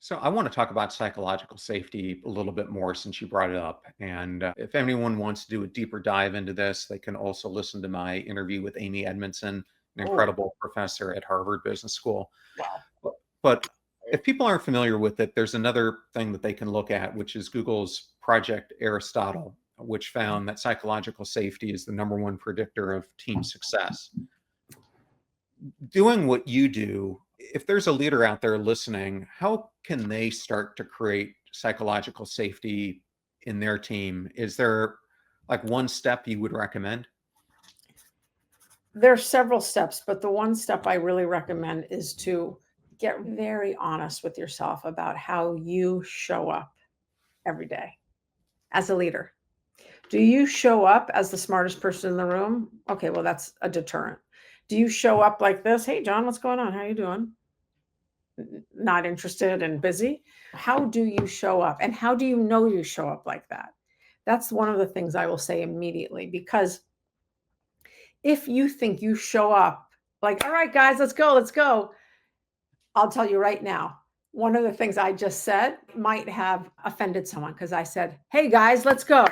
So I want to talk about psychological safety a little bit more since you brought it up. And if anyone wants to do a deeper dive into this, they can also listen to my interview with Amy Edmondson, an Oh, incredible professor at Harvard Business School. wow. But if people aren't familiar with it, there's another thing that they can look at, which is Google's Project Aristotle, which found that psychological safety is the number one predictor of team success. Doing what you do, if there's a leader out there listening, how can they start to create psychological safety in their team? Is there like one step you would recommend? There are several steps, but the one step I really recommend is to get very honest with yourself about how you show up every day as a leader. Do you show up as the smartest person in the room? Okay, well, that's a deterrent. Do you show up like this? Hey, John, what's going on? How you doing? Not interested and busy. How do you show up? And how do you know you show up like that? That's one of the things I will say immediately because if you think you show up like, all right, guys, let's go. I'll tell you right now, one of the things I just said might have offended someone because I said, hey, guys, let's go.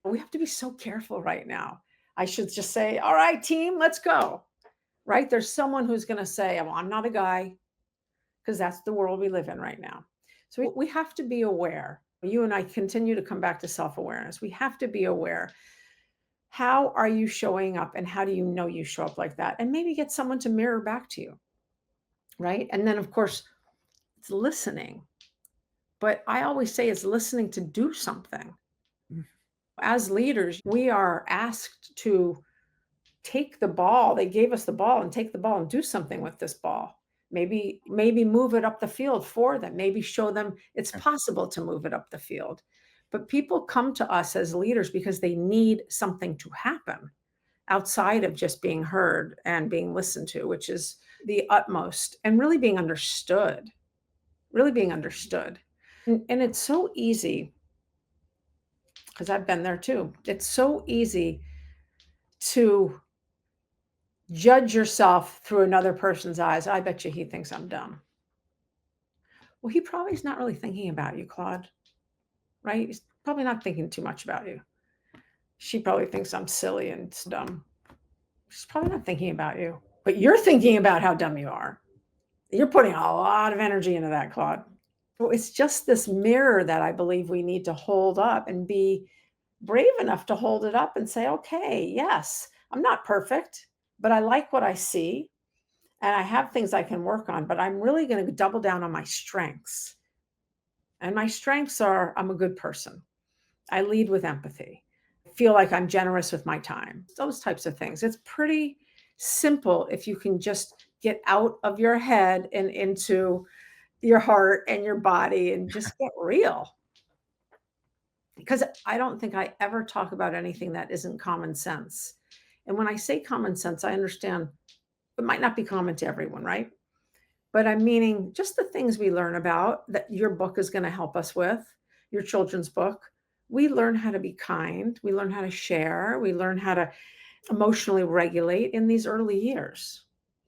We have to be so careful right now. I should just say, all right, team, let's go. Right? There's someone who's going to say, well, I'm not a guy because that's the world we live in right now. So we have to be aware. You and I continue to come back to self awareness. We have to be aware. How are you showing up and how do you know you show up like that? And maybe get someone to mirror back to you. Right. And then, of course, it's listening. But I always say it's listening to do something. As leaders, we are asked to take the ball. They gave us the ball and take the ball and do something with this ball. Maybe move it up the field for them. Maybe show them it's possible to move it up the field. But people come to us as leaders because they need something to happen outside of just being heard and being listened to, which is the utmost, and really being understood, really being understood. And it's so easy because I've been there too. It's so easy to judge yourself through another person's eyes. I bet you he thinks I'm dumb. Well, he probably is not really thinking about you, Claude, right? He's probably not thinking too much about you. She probably thinks I'm silly and dumb. She's probably not thinking about you, but you're thinking about how dumb you are. You're putting a lot of energy into that, Claude. So it's just this mirror that I believe we need to hold up and be brave enough to hold it up and say, okay, yes, I'm not perfect, but I like what I see. And I have things I can work on, but I'm really going to double down on my strengths. And my strengths are I'm a good person. I lead with empathy. I feel like I'm generous with my time. Those types of things. It's pretty simple if you can just get out of your head and into your heart and your body and just get real. Because I don't think I ever talk about anything that isn't common sense. And when I say common sense, I understand it might not be common to everyone, right? But I'm meaning just the things we learn about that your book is going to help us with, your children's book. We learn how to be kind. We learn how to share. We learn how to emotionally regulate in these early years,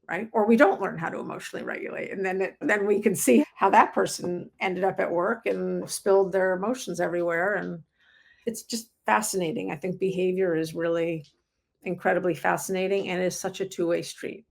right? Or we don't learn how to emotionally regulate. And then we can see how that person ended up at work and spilled their emotions everywhere. And it's just fascinating. I think behavior is really incredibly fascinating and is such a two-way street.